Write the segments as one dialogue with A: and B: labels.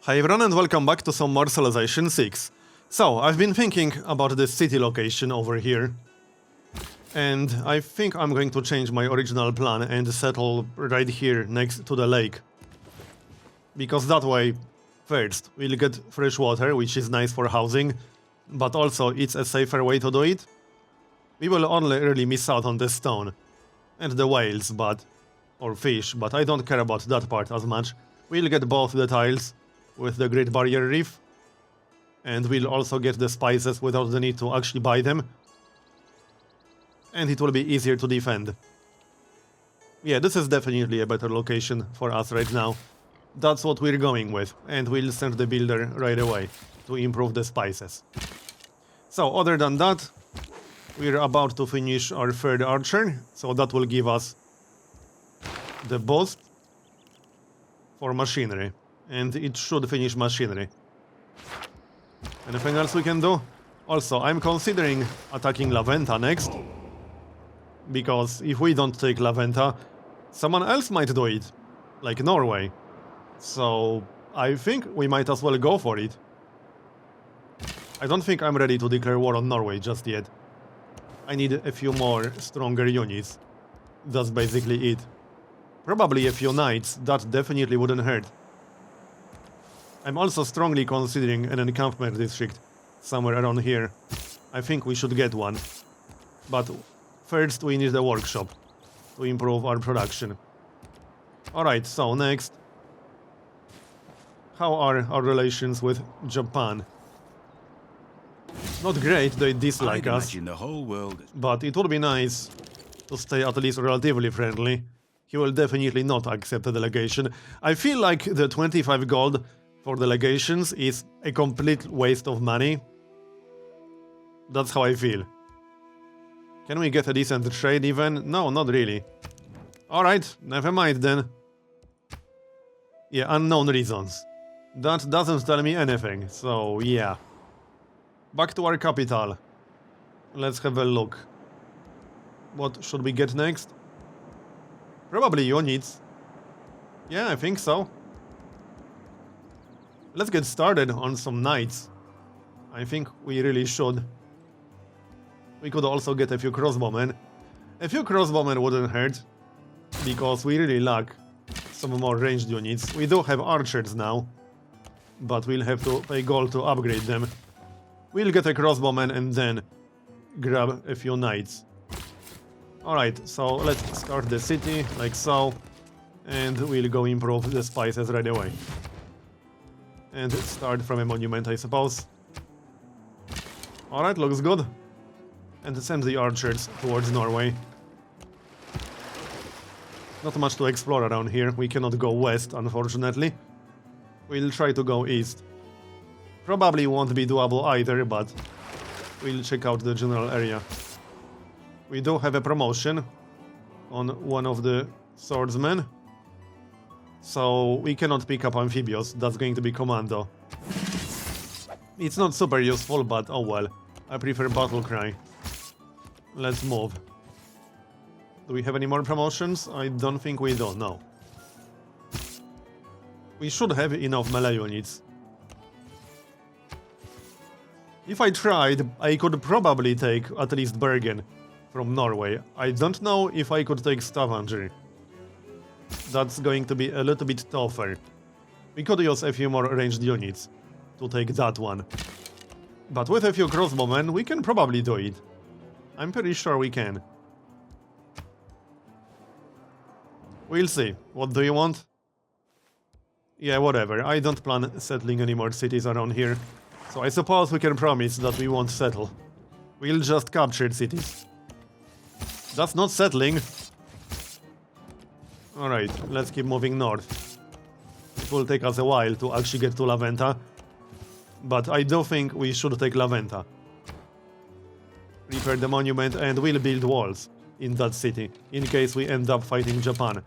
A: Hi everyone and welcome back to some more Civilization 6. So, I've been thinking about this city location over here. And I think I'm going to change my original plan and settle right here next to the lake. Because that way, first, we'll get fresh water, which is nice for housing, but also it's a safer way to do it. We will only really miss out on the stone and the whales, or fish, but I don't care about that part as much. We'll get both the tiles with the Great Barrier Reef, and we'll also get the spices without the need to actually buy them. And it will be easier to defend. Yeah, this is definitely a better location for us right now. That's what we're going with, and we'll send the builder right away to improve the spices. So, other than that, we're about to finish our third archer, so that will give us the boost for machinery. And it should finish machinery. Anything else we can do? Also, I'm considering attacking Venta next. Because if we don't take Venta, someone else might do it. Like Norway. So, I think we might as well go for it. I don't think I'm ready to declare war on Norway just yet. I need a few more stronger units. That's basically it. Probably a few knights, that definitely wouldn't hurt. I'm also strongly considering an encampment district somewhere around here. I think we should get one. But first we need a workshop to improve our production. Alright, so next. How are our relations with Japan? Not great, they dislike us.
B: The whole world is...
A: But it would be nice to stay at least relatively friendly. He will definitely not accept a delegation. I feel like the 25 gold for delegations is a complete waste of money. That's how I feel. Can we get a decent trade even? No, not really. Alright, never mind then. Yeah, unknown reasons. That doesn't tell me anything, so yeah. Back to our capital. Let's have a look. What should we get next? Probably units. Yeah, I think so. Let's get started on some knights. I think we really should. We could also get a few crossbowmen. A few crossbowmen wouldn't hurt, because we really lack some more ranged units. We do have archers now, but we'll have to pay gold to upgrade them. We'll get a crossbowman and then grab a few knights. Alright, so let's start the city, like so, and we'll go improve the spices right away. And start from a monument, I suppose. Alright, looks good. And send the archers towards Norway. Not much to explore around here. We cannot go west, unfortunately. We'll try to go east. Probably won't be doable either, but we'll check out the general area. We do have a promotion on one of the swordsmen. So we cannot pick up amphibious, that's going to be commando. It's not super useful, but oh well. I prefer battle cry. Let's move. Do we have any more promotions? I don't think we do, no. We should have enough melee units. If I tried, I could probably take at least Bergen from Norway. I don't know if I could take Stavanger. That's going to be a little bit tougher. We could use a few more ranged units to take that one. But with a few crossbowmen, we can probably do it. I'm pretty sure we can. We'll see. What do you want? Yeah, whatever. I don't plan settling any more cities around here. So I suppose we can promise that we won't settle. We'll just capture cities. That's not settling. Alright, let's keep moving north. It will take us a while to actually get to Venta. But I do think we should take Venta. Repair the monument and we'll build walls in that city, in case we end up fighting Japan.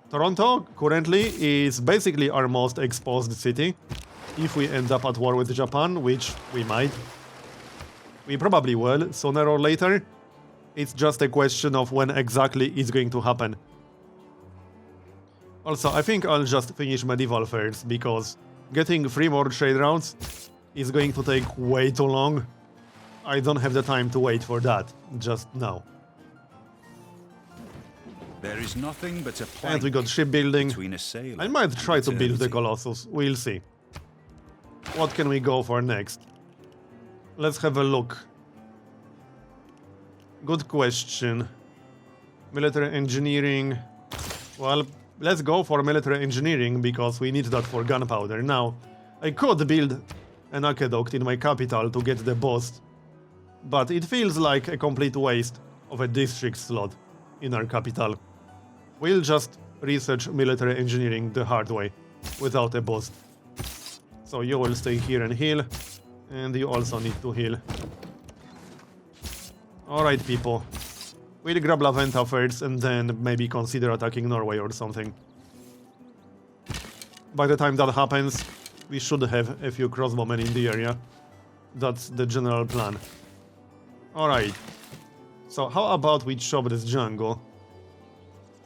A: Toronto, currently, is basically our most exposed city. If we end up at war with Japan, which we might. We probably will, sooner or later. It's just a question of when exactly it's going to happen. Also, I think I'll just finish medieval first, because getting 3 more trade routes is going to take way too long. I don't have the time to wait for that, just now.
B: There is nothing but a plank
A: And we got shipbuilding.
B: between a sailor
A: I might try to build the
B: eternity.
A: Colossus, we'll see. What can we go for next? Let's have a look. Good question. Military engineering. Well, let's go for military engineering, because we need that for gunpowder. Now, I could build an aqueduct in my capital to get the boss, but it feels like a complete waste of a district slot in our capital. We'll just research military engineering the hard way, without a boost. So you will stay here and heal, and you also need to heal. Alright, people. We'll grab La Venta first, and then maybe consider attacking Norway or something. By the time that happens, we should have a few crossbowmen in the area. That's the general plan. Alright. So how about we chop this jungle?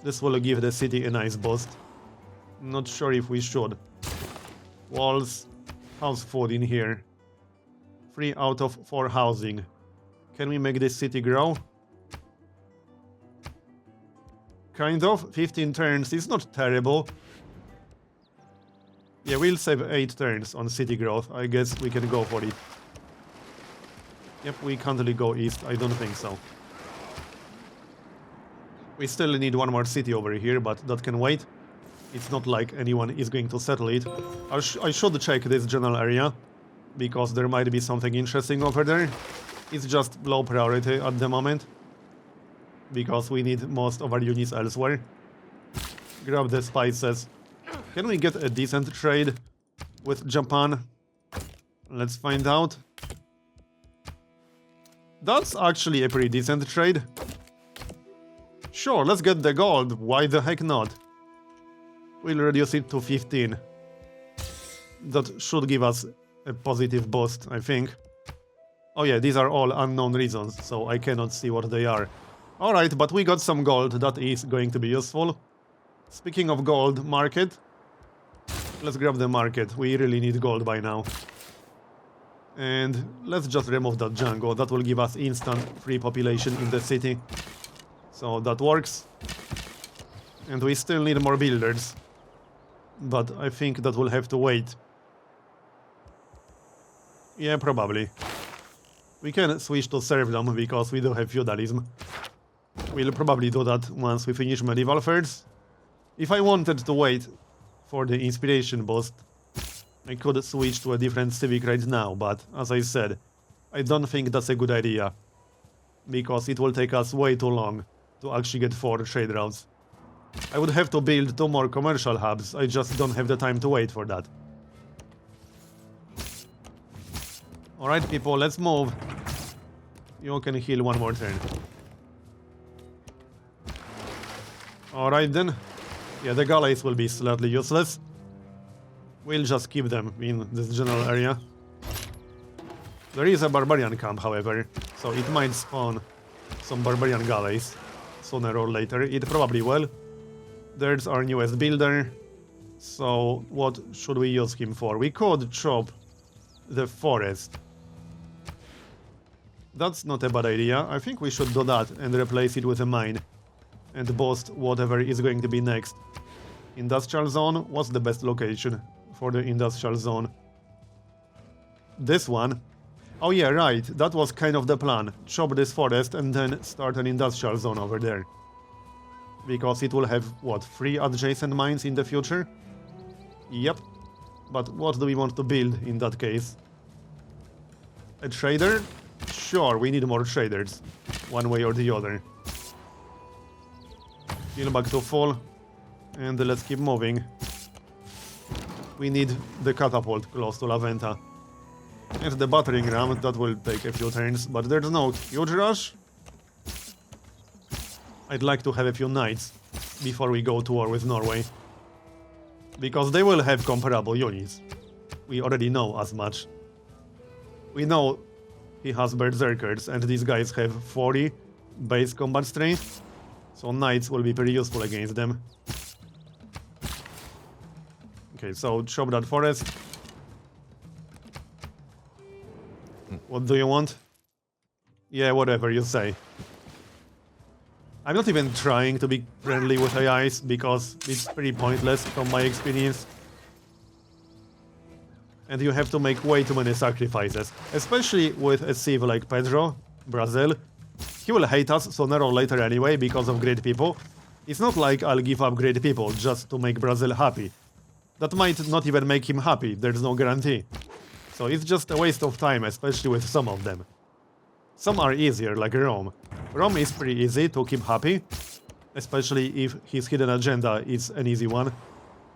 A: This will give the city a nice boost. Not sure if we should. Walls. House food in here. 3 out of 4 housing. Can we make this city grow? Kind of. 15 turns is not terrible. Yeah, we'll save 8 turns on city growth. I guess we can go for it. Yep, we can't really go east. I don't think so. We still need 1 more city over here, but that can wait. It's not like anyone is going to settle it. I should check this general area, because there might be something interesting over there. It's just low priority at the moment, because we need most of our units elsewhere. Grab the spices. Can we get a decent trade with Japan? Let's find out. That's actually a pretty decent trade. Sure, let's get the gold. Why the heck not? We'll reduce it to 15. That should give us a positive boost, I think. Oh yeah, these are all unknown reasons, so I cannot see what they are. Alright, but we got some gold. That is going to be useful. Speaking of gold, market. Let's grab the market. We really need gold by now. And let's just remove that jungle. That will give us instant free population in the city. So that works. And we still need more builders. But I think that will have to wait. Yeah, probably. We can switch to serfdom because we do have feudalism. We'll probably do that once we finish medieval first. If I wanted to wait for the inspiration boost, I could switch to a different civic right now, but as I said, I don't think that's a good idea. Because it will take us way too long to actually get 4 trade routes. I would have to build 2 more commercial hubs, I just don't have the time to wait for that. Alright people, let's move. You can heal 1 more turn. Alright then. Yeah, the galleys will be slightly useless. We'll just keep them in this general area. There is a barbarian camp, however, so it might spawn some barbarian galleys sooner or later. It probably will. There's our newest builder. So what should we use him for? We could chop the forest. That's not a bad idea. I think we should do that and replace it with a mine. And boost whatever is going to be next. Industrial zone? What's the best location for the industrial zone? This one? Oh yeah, right. That was kind of the plan. Chop this forest and then start an industrial zone over there. Because it will have, what, 3 adjacent mines in the future? Yep. But what do we want to build in that case? A trader? Sure, we need more traders. One way or the other. Heal back to full. And let's keep moving. We need the catapult close to La Venta. And the battering ram, that will take a few turns, but there's no huge rush. I'd like to have a few knights before we go to war with Norway. Because they will have comparable units. We already know as much. We know he has berserkers and these guys have 40 base combat strength. So knights will be pretty useful against them. Okay, so chop that forest. What do you want? Yeah, whatever you say. I'm not even trying to be friendly with AIs because it's pretty pointless from my experience. And you have to make way too many sacrifices, especially with a civ like Pedro, Brazil. He will hate us sooner or later anyway because of great people. It's not like I'll give up great people just to make Brazil happy. That might not even make him happy, there's no guarantee. So it's just a waste of time, especially with some of them. Some are easier, like Rome. Rome is pretty easy to keep happy, especially if his hidden agenda is an easy one.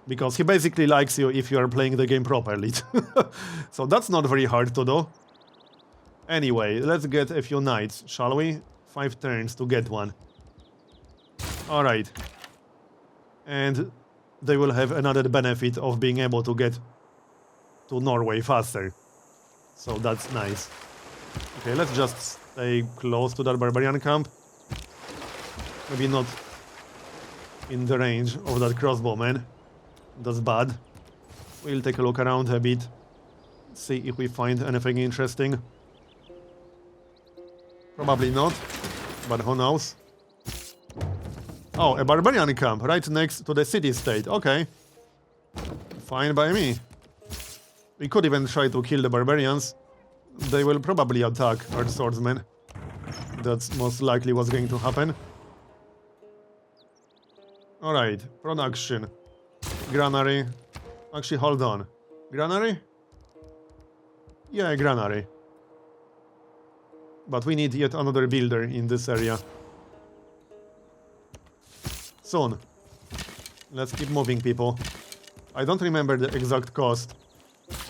A: Because he basically likes you if you are playing the game properly. So that's not very hard to do. Anyway, let's get a few knights, shall we? 5 turns to get one. Alright. And they will have another benefit of being able to get to Norway faster. So that's nice. Okay, let's just stay close to that barbarian camp. Maybe not in the range of that crossbowman. That's bad. We'll take a look around a bit. See if we find anything interesting. Probably not, but who knows. Oh, a barbarian camp right next to the city-state. Okay. Fine by me. We could even try to kill the barbarians. They will probably attack our swordsmen. That's most likely what's going to happen. Alright, production. Granary. Actually, hold on. Granary? Yeah, granary. But we need yet another builder in this area. Soon. Let's keep moving, people. I don't remember the exact cost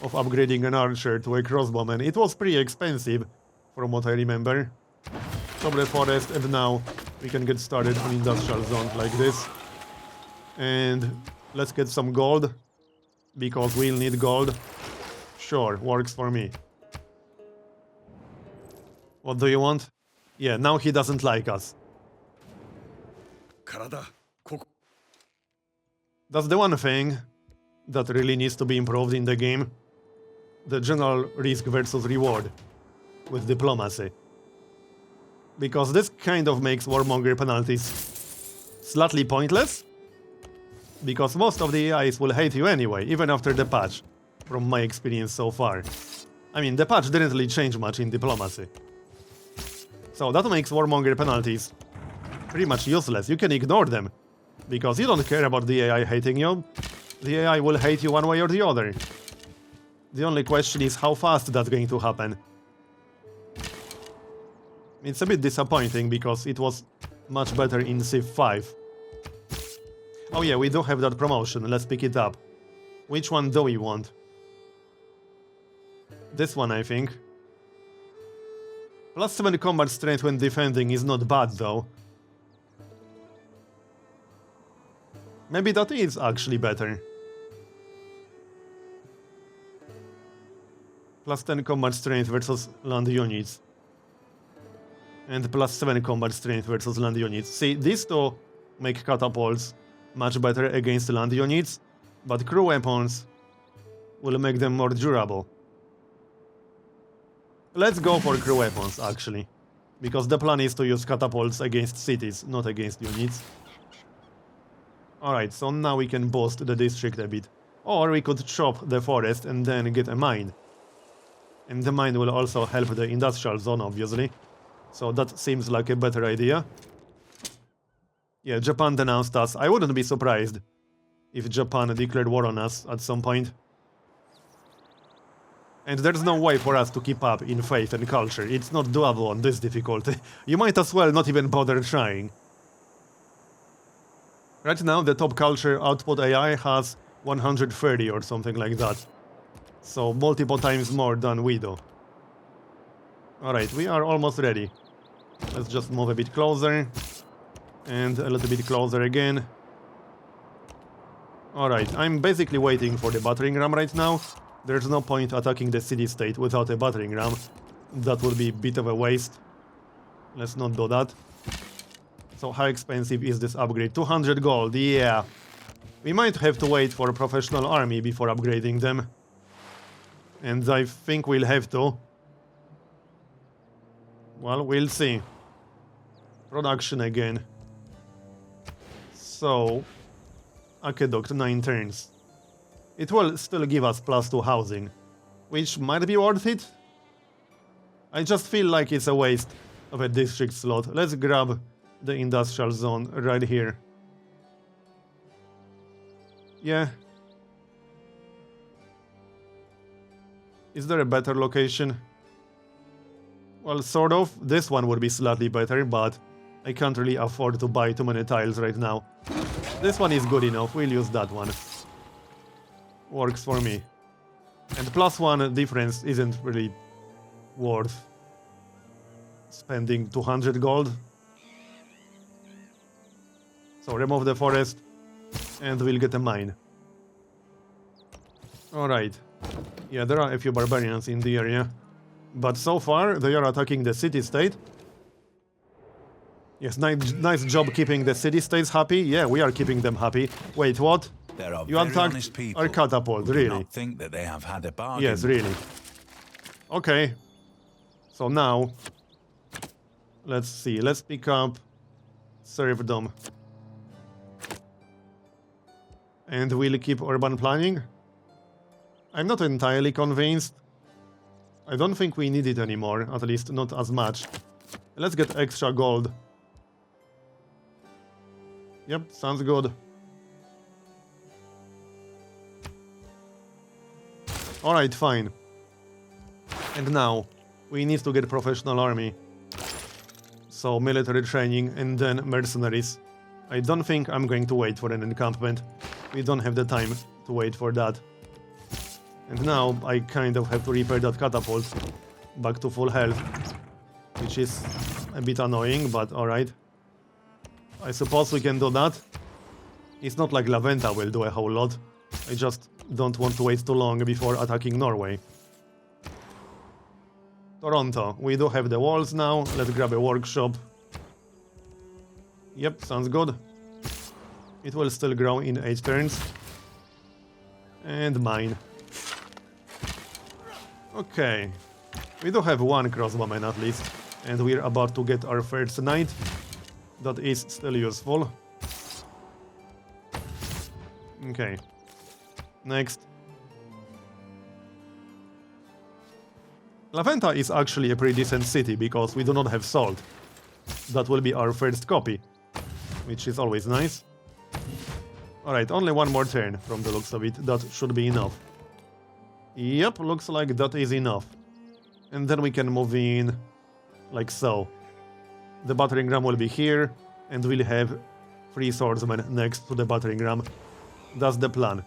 A: of upgrading an archer to a crossbowman. It was pretty expensive, from what I remember. Chop the forest, and now we can get started on industrial zone like this. And let's get some gold, because we'll need gold. Sure, works for me. What do you want? Yeah, now he doesn't like us. That's the one thing that really needs to be improved in the game. The general risk versus reward with diplomacy. Because this kind of makes warmonger penalties slightly pointless. Because most of the AIs will hate you anyway, even after the patch, from my experience so far. I mean, the patch didn't really change much in diplomacy. So that makes warmonger penalties pretty much useless. You can ignore them, because you don't care about the AI hating you. The AI will hate you one way or the other. The only question is how fast that's going to happen. It's a bit disappointing, because it was much better in Civ 5. Oh yeah, we do have that promotion, let's pick it up. Which one do we want? This one, I think. +7 combat strength when defending is not bad, though. Maybe that is actually better. +10 combat strength versus land units. And +7 combat strength versus land units. See, these two make catapults much better against land units, but crew weapons will make them more durable. Let's go for crew weapons, actually. Because the plan is to use catapults against cities, not against units. Alright, so now we can boost the district a bit. Or we could chop the forest and then get a mine. And the mine will also help the industrial zone, obviously. So that seems like a better idea. Yeah, Japan denounced us. I wouldn't be surprised if Japan declared war on us at some point. And there's no way for us to keep up in faith and culture. It's not doable on this difficulty. You might as well not even bother trying. Right now, the top culture output AI has 130 or something like that. So multiple times more than we do. Alright, we are almost ready. Let's just move a bit closer. And a little bit closer again. Alright, I'm basically waiting for the battering ram right now. There's no point attacking the city-state without a battering ram. That would be a bit of a waste. Let's not do that. So how expensive is this upgrade? 200 gold, yeah. We might have to wait for a professional army before upgrading them. And I think we'll have to. Well, we'll see. Production again. So, aqueduct 9 turns. It will still give us +2 housing, which might be worth it. I just feel like it's a waste of a district slot. Let's grab the industrial zone right here. Yeah. Is there a better location? Well, sort of. This one would be slightly better, but I can't really afford to buy too many tiles right now. This one is good enough. We'll use that one. Works for me. And +1 difference isn't really worth spending 200 gold. So remove the forest and we'll get a mine. Alright. Yeah, there are a few barbarians in the area. But so far, they are attacking the city-state. Yes, nice job keeping the city-states happy. Yeah, we are keeping them happy. Wait, what?
B: There are
A: You
B: very
A: attacked
B: honest people
A: our catapult,
B: who do
A: really?
B: not think that they have had a bargain.
A: Yes, really. Okay. So now, let's see. Let's pick up serfdom. And we'll keep urban planning. I'm not entirely convinced. I don't think we need it anymore, at least not as much. Let's get extra gold. Yep, sounds good. Alright, fine. And now, we need to get professional army. So, military training and then mercenaries. I don't think I'm going to wait for an encampment. We don't have the time to wait for that. And now, I kind of have to repair that catapult back to full health. Which is a bit annoying, but alright. I suppose we can do that. It's not like Venta will do a whole lot. I just don't want to wait too long before attacking Norway. Toronto. We do have the walls now. Let's grab a workshop. Yep, sounds good. It will still grow in 8 turns. And mine. Okay. We do have 1 crossbowman at least. And we're about to get our first knight. That is still useful. Okay. Next. Venta is actually a pretty decent city because we do not have salt. That will be our first copy, which is always nice. Alright, only 1 more turn from the looks of it. That should be enough. Yep, looks like that is enough. And then we can move in like so. The battering ram will be here, and we'll have 3 swordsmen next to the battering ram. That's the plan.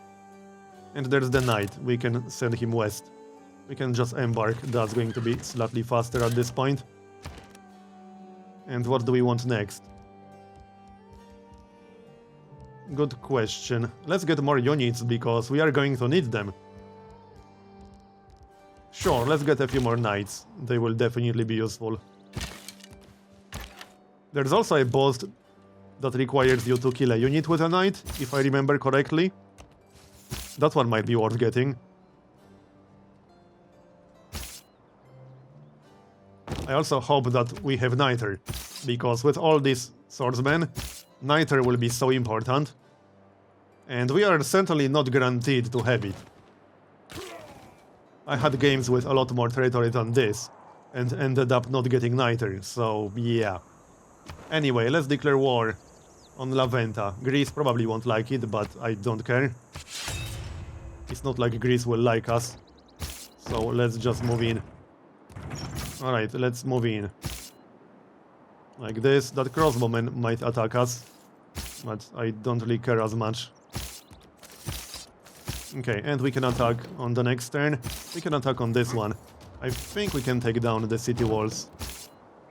A: And there's the knight. We can send him west. We can just embark. That's going to be slightly faster at this point. And what do we want next? Good question. Let's get more units, because we are going to need them. Sure, let's get a few more knights. They will definitely be useful. There's also a boss that requires you to kill a unit with a knight, if I remember correctly. That one might be worth getting. I also hope that we have Niter, because with all these swordsmen, Niter will be so important. And we are certainly not guaranteed to have it. I had games with a lot more territory than this, and ended up not getting Niter, so yeah. Anyway, let's declare war on Venta. Greece probably won't like it, but I don't care. It's not like Greece will like us. So let's just move in. Alright, let's move in. Like this. That crossbowman might attack us, but I don't really care as much. Okay, and we can attack on the next turn. We can attack on this one. I think we can take down the city walls.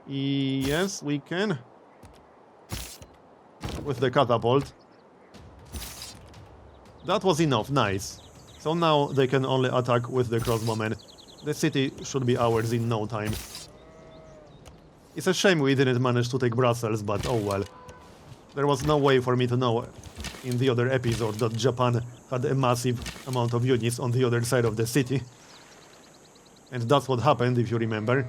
A: Yes, we can. With the catapult. That was enough, nice. So now they can only attack with the crossbowmen. The city should be ours in no time. It's a shame we didn't manage to take Brussels, but oh well. There was no way for me to know in the other episode that Japan had a massive amount of units on the other side of the city. And that's what happened, if you remember.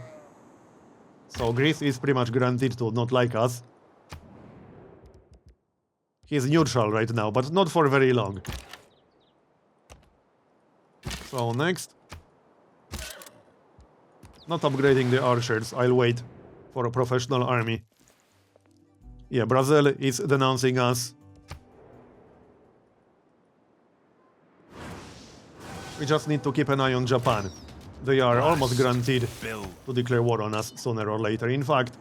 A: So Greece is pretty much guaranteed to not like us. He's neutral right now, but not for very long. So next. Not upgrading the archers, I'll wait for a professional army. Yeah, Brazil is denouncing us. We just need to keep an eye on Japan. They are almost guaranteed to declare war on us sooner or later. In fact,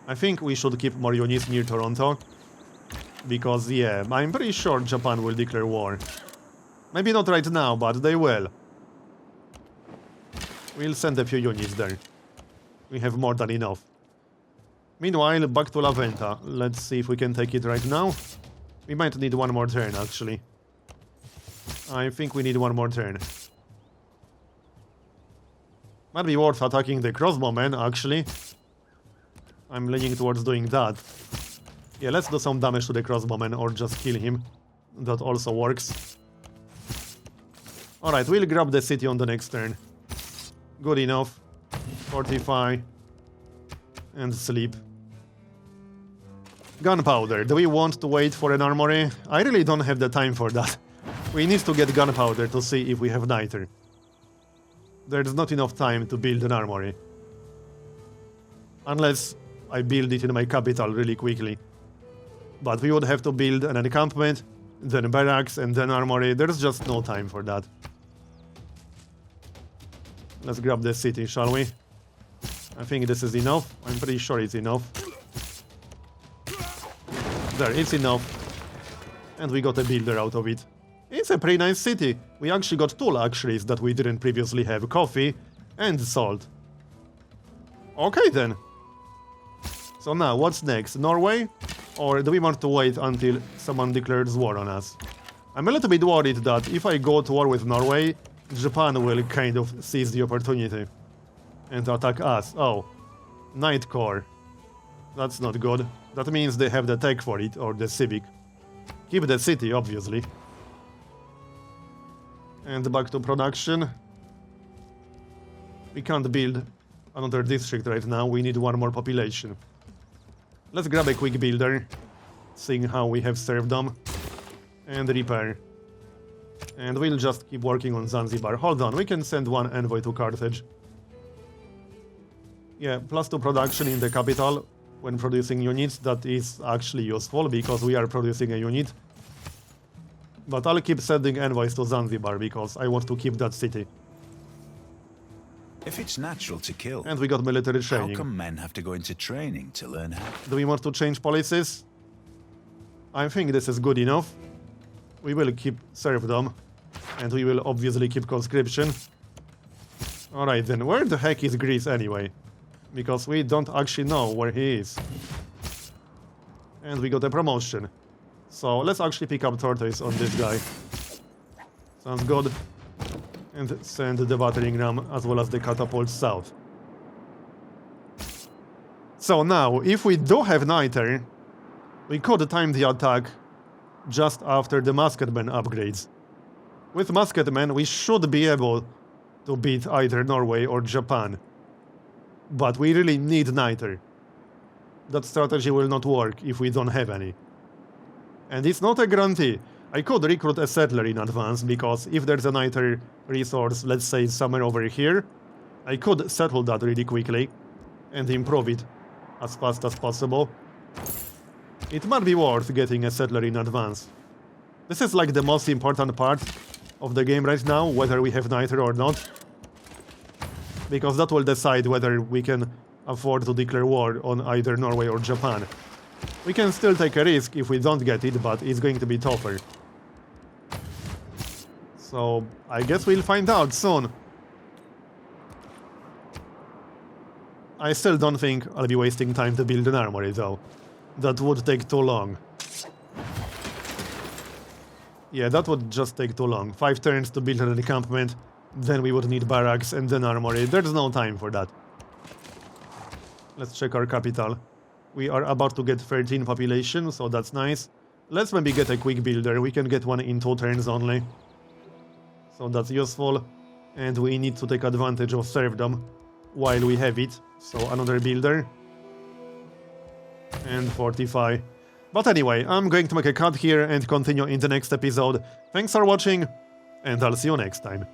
A: I think we should keep more units near Toronto. Because, yeah, I'm pretty sure Japan will declare war. Maybe not right now, but they will. We'll send a few units there. We have more than enough. Meanwhile, back to La Venta. Let's see if we can take it right now. We might need one more turn, actually. I think we need one more turn. Might be worth attacking the crossbowmen, actually. I'm leaning towards doing that. Yeah, let's do some damage to the crossbowman or just kill him. That also works. Alright, we'll grab the city on the next turn. Good enough. Fortify. And sleep. Gunpowder. Do we want to wait for an armory? I really don't have the time for that. We need to get gunpowder to see if we have niter. There's not enough time to build an armory. Unless I build it in my capital really quickly. But we would have to build an encampment, then barracks, and then armory. There's just no time for that. Let's grab the city, shall we? I think this is enough. I'm pretty sure it's enough. There, it's enough. And we got a builder out of it. It's a pretty nice city. We actually got two luxuries that we didn't previously have. Coffee and salt. Okay then. So now, what's next? Norway? Or do we want to wait until someone declares war on us? I'm a little bit worried that if I go to war with Norway, Japan will kind of seize the opportunity and attack us. Oh, Knight Corps. That's not good. That means they have the tech for it, or the civic. Keep the city, obviously. And back to production. We can't build another district right now, we need one more population. Let's grab a quick builder, seeing how we have served them. And repair. And we'll just keep working on Zanzibar. Hold on, we can send one envoy to Carthage. Yeah, +2 production in the capital when producing units. That is actually useful because we are producing a unit. But I'll keep sending envoys to Zanzibar because I want to keep that city.
B: If it's natural to kill,
A: And we got military
B: how
A: training.
B: come men have to go into training to learn how?
A: Do we want to change policies? I think this is good enough. We will keep serfdom. And we will obviously keep conscription. Alright then, where the heck is Greece anyway? Because we don't actually know where he is. And we got a promotion. So let's actually pick up tortoise on this guy. Sounds good. And send the battering ram as well as the catapult south. So now, if we do have niter, we could time the attack just after the musketmen upgrades. With musketmen, we should be able to beat either Norway or Japan. But we really need niter. That strategy will not work if we don't have any. And it's not a guarantee. I could recruit a settler in advance, because if there's a niter resource, let's say somewhere over here, I could settle that really quickly and improve it as fast as possible. It might be worth getting a settler in advance. This is like the most important part of the game right now, whether we have niter or not. Because that will decide whether we can afford to declare war on either Norway or Japan. We can still take a risk if we don't get it, but it's going to be tougher. So, I guess we'll find out soon. I still don't think I'll be wasting time to build an armory, though. That would take too long. Yeah, that would just take too long. 5 turns to build an encampment, then we would need barracks and then armory. There's no time for that. Let's check our capital. We are about to get 13 population, so that's nice. Let's maybe get a quick builder. We can get one in 2 turns only. So that's useful. And we need to take advantage of serfdom while we have it. So another builder. And fortify. But anyway, I'm going to make a cut here and continue in the next episode. Thanks for watching, and I'll see you next time.